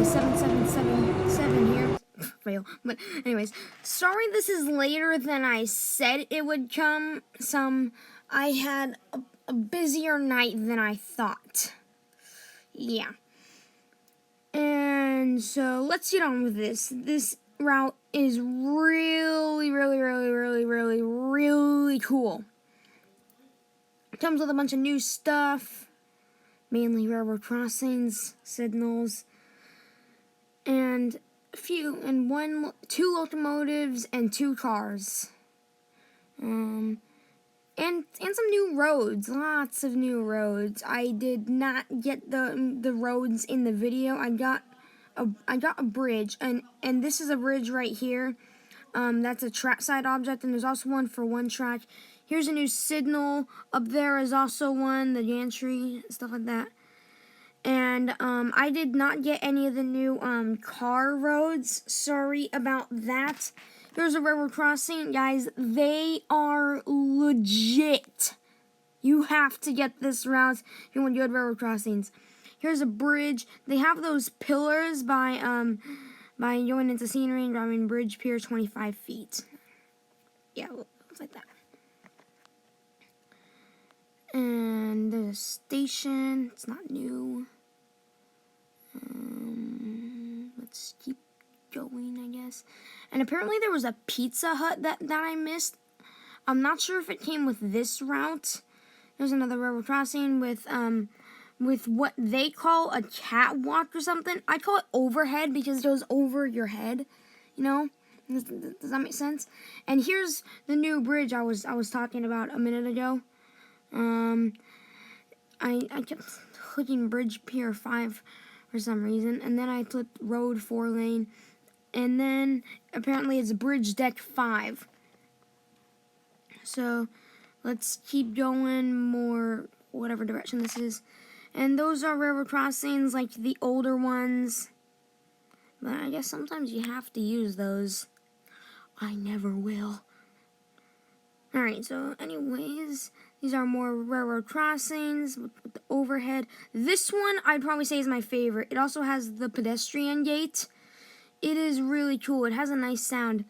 7777 here. Fail. But anyways, sorry this is later than I said it would come. I had a busier night than I thought. Yeah. And so let's get on with this. This route is really cool. It comes with a bunch of new stuff, mainly railroad crossings, signals, and two locomotives and 2 cars. And some new roads, lots of new roads. I did not get the roads in the video. I got a bridge, and this is a bridge right here. That's a trackside object, and there's also one for one track. Here's a new signal. Up there is also one, the gantry, stuff like that. And I did not get any of the new car roads. Sorry about that. Here's a railroad crossing. Guys, they are legit. You have to get this route if you want good railroad crossings. Here's a bridge. They have those pillars by going into scenery and driving bridge pier 25 feet. Yeah, looks like that. And there's a station. It's not new. Let's keep going, I guess. And apparently there was a Pizza Hut that I missed. I'm not sure if it came with this route. There's another railroad crossing with what they call a catwalk or something. I call it overhead because it goes over your head. You know? Does that make sense? And here's the new bridge I was talking about a minute ago. I kept clicking bridge pier 5 for some reason, and then I clicked road 4 lane, and then apparently it's bridge deck 5. So let's keep going more whatever direction this is. And those are railroad crossings, like the older ones. But I guess sometimes you have to use those. I never will. Alright, so anyways, these are more railroad crossings with the overhead. This one I'd probably say is my favorite. It also has the pedestrian gate. It is really cool. It has a nice sound.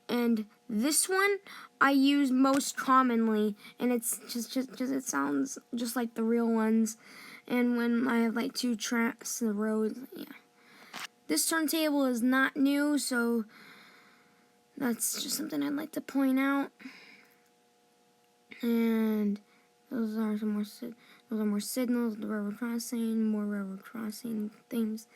And this one I use most commonly, and it's just it sounds just like the real ones. And when I have like 2 tracks, the road, yeah. This turntable is not new, so that's just something I'd like to point out. And those are more signals, the railroad crossing, more railroad crossing things.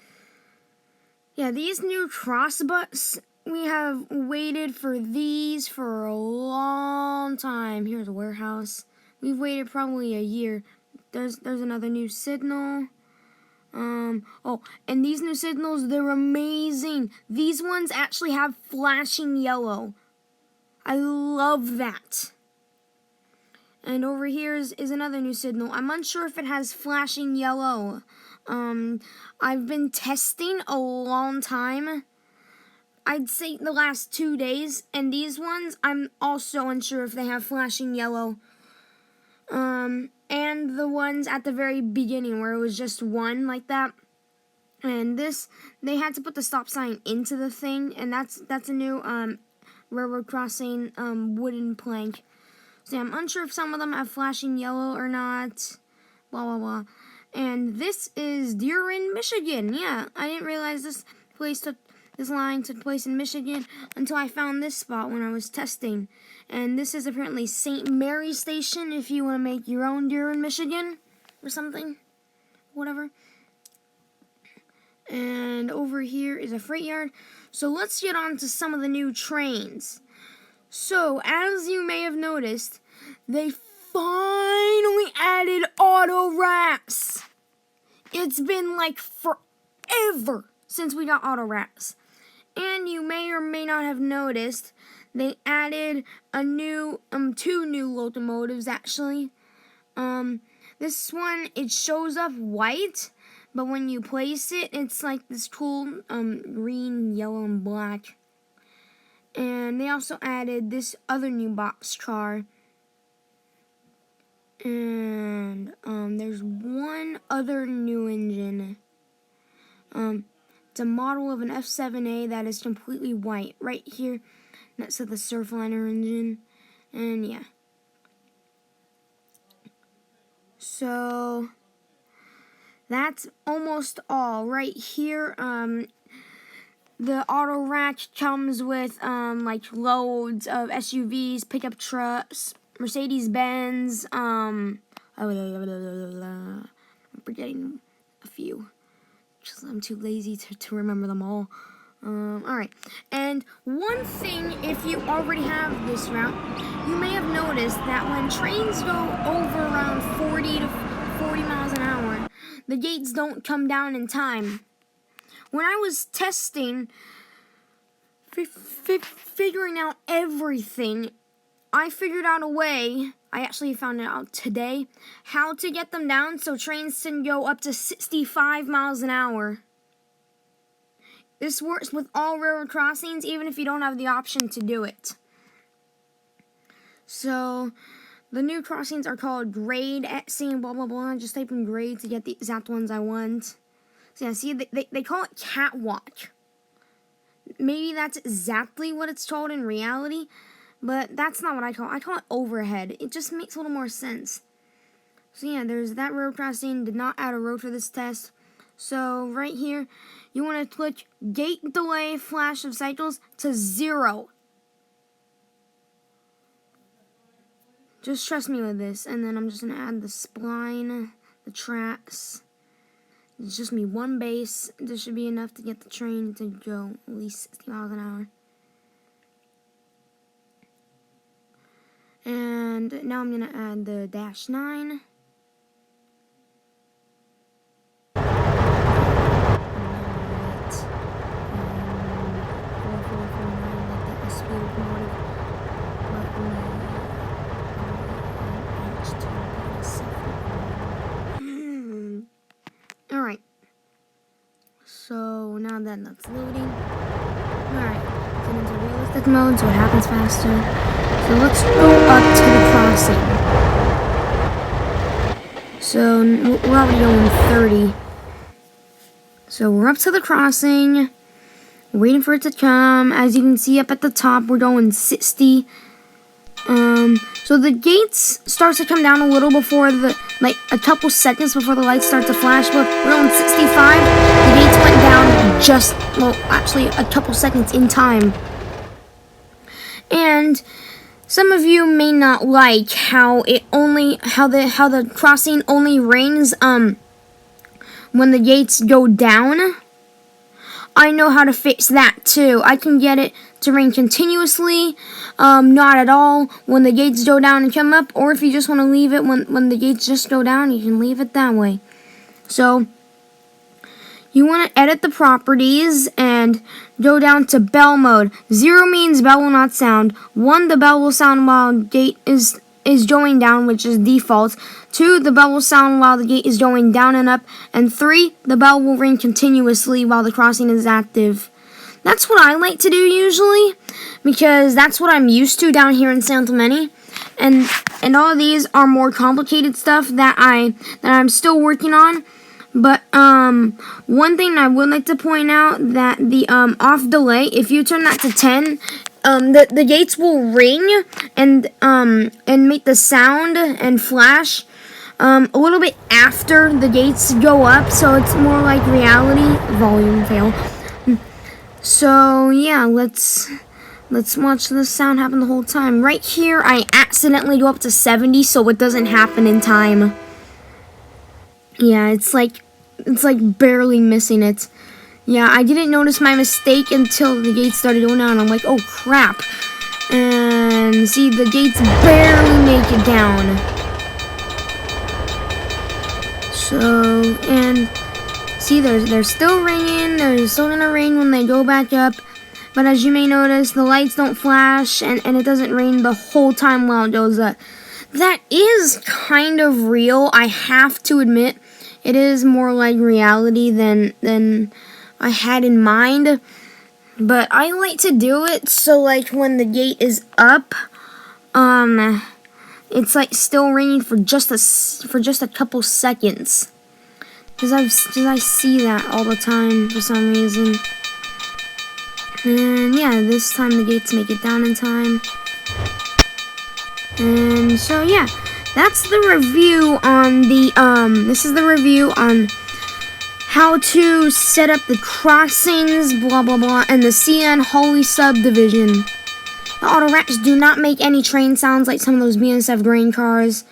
Yeah, these new crossbucks, we have waited for these for a long time. Here's a warehouse. We've waited probably a year. There's another new signal. Oh, and these new signals, they're amazing. These ones actually have flashing yellow. I love that. And over here is another new signal. I'm unsure if it has flashing yellow. I've been testing a long time. I'd say the last 2 days. And these ones, I'm also unsure if they have flashing yellow. And the ones at the very beginning where it was just one like that. And this, they had to put the stop sign into the thing. And that's a new railroad crossing wooden plank. So I'm unsure if some of them have flashing yellow or not. Blah, blah, blah. And this is Deering, Michigan. Yeah, I didn't realize this line took place in Michigan until I found this spot when I was testing. And this is apparently St. Mary's Station if you want to make your own Deering, Michigan or something. Whatever. And over here is a freight yard. So let's get on to some of the new trains. So, as you may have noticed, they finally added auto wraps. It's been like forever since we got auto wraps. And you may or may not have noticed, they added a new, 2 new locomotives actually. This one, it shows up white, but when you place it, it's like this cool, green, yellow, and black. And they also added this other new boxcar. And there's one other new engine. It's a model of an F7A that is completely white. Right here, next to the Surfliner engine. And yeah. So that's almost all. Right here, the auto rack comes with like loads of SUVs, pickup trucks, Mercedes-Benz, I'm forgetting a few. Just I'm too lazy to remember them all. Alright, and one thing, if you already have this route, you may have noticed that when trains go over around 40 to 40 miles an hour, the gates don't come down in time. When I was testing, figuring out everything, I figured out a way, I actually found it out today, how to get them down so trains can go up to 65 miles an hour. This works with all railroad crossings, even if you don't have the option to do it. So, the new crossings are called grade, Etsy, and blah, blah, blah. Just type in grade to get the exact ones I want. So, yeah, see, they call it catwalk. Maybe that's exactly what it's called in reality, but that's not what I call it. I call it overhead. It just makes a little more sense. So, yeah, there's that road crossing. Did not add a road for this test. So, right here, you want to click gate delay flash of cycles to 0. Just trust me with this. And then I'm just going to add the spline, the tracks. It's just me one base. This should be enough to get the train to go at least 60 miles an hour. And now I'm going to add the -9. Alright, so now that that's loading, alright, get into realistic mode so it happens faster. So let's go up to the crossing. So we're already going 30. So we're up to the crossing, waiting for it to come. As you can see up at the top, we're going 60. So the gates start to come down a little before like a couple seconds before the lights start to flash. But we're going 65. The gates went down actually a couple seconds in time. And some of you may not like how the crossing only rings when the gates go down. I know how to fix that too. I can get it to ring continuously, not at all when the gates go down and come up, or if you just want to leave it when the gates just go down, you can leave it that way. So, you want to edit the properties and go down to bell mode. 0 means bell will not sound. 1, the bell will sound while gate is going down, which is default. 2, the bell will sound while the gate is going down and up. And 3, the bell will ring continuously while the crossing is active. That's what I like to do usually, because that's what I'm used to down here in San Clemente. And all of these are more complicated stuff that I'm still working on. But one thing I would like to point out, that the off delay, if you turn that to 10, the gates will ring and make the sound and flash a little bit after the gates go up, so it's more like reality. Volume fail. So yeah, let's watch the sound happen the whole time. Right here, I accidentally go up to 70, so it doesn't happen in time. Yeah, it's like barely missing it. Yeah, I didn't notice my mistake until the gates started going down. I'm like, oh crap. And see, the gates barely make it down. So, and see, they're still ringing. They're still gonna ring when they go back up. But as you may notice, the lights don't flash, and it doesn't ring the whole time while it goes up. That is kind of real, I have to admit. It is more like reality than I had in mind. But I like to do it so like when the gate is up, it's like still ringing for just a couple seconds. Because I see that all the time for some reason. And yeah, this time the gates make it down in time. And so yeah, that's the review on the, this is the review on how to set up the crossings, blah blah blah, and the CN Holy Subdivision. The Autorats do not make any train sounds like some of those BNSF grain cars.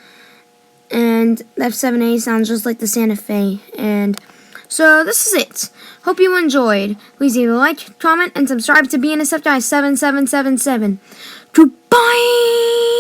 And the F7A sounds just like the Santa Fe. And so this is it. Hope you enjoyed. Please either like, comment, and subscribe to BNSF Guy 7777. Goodbye!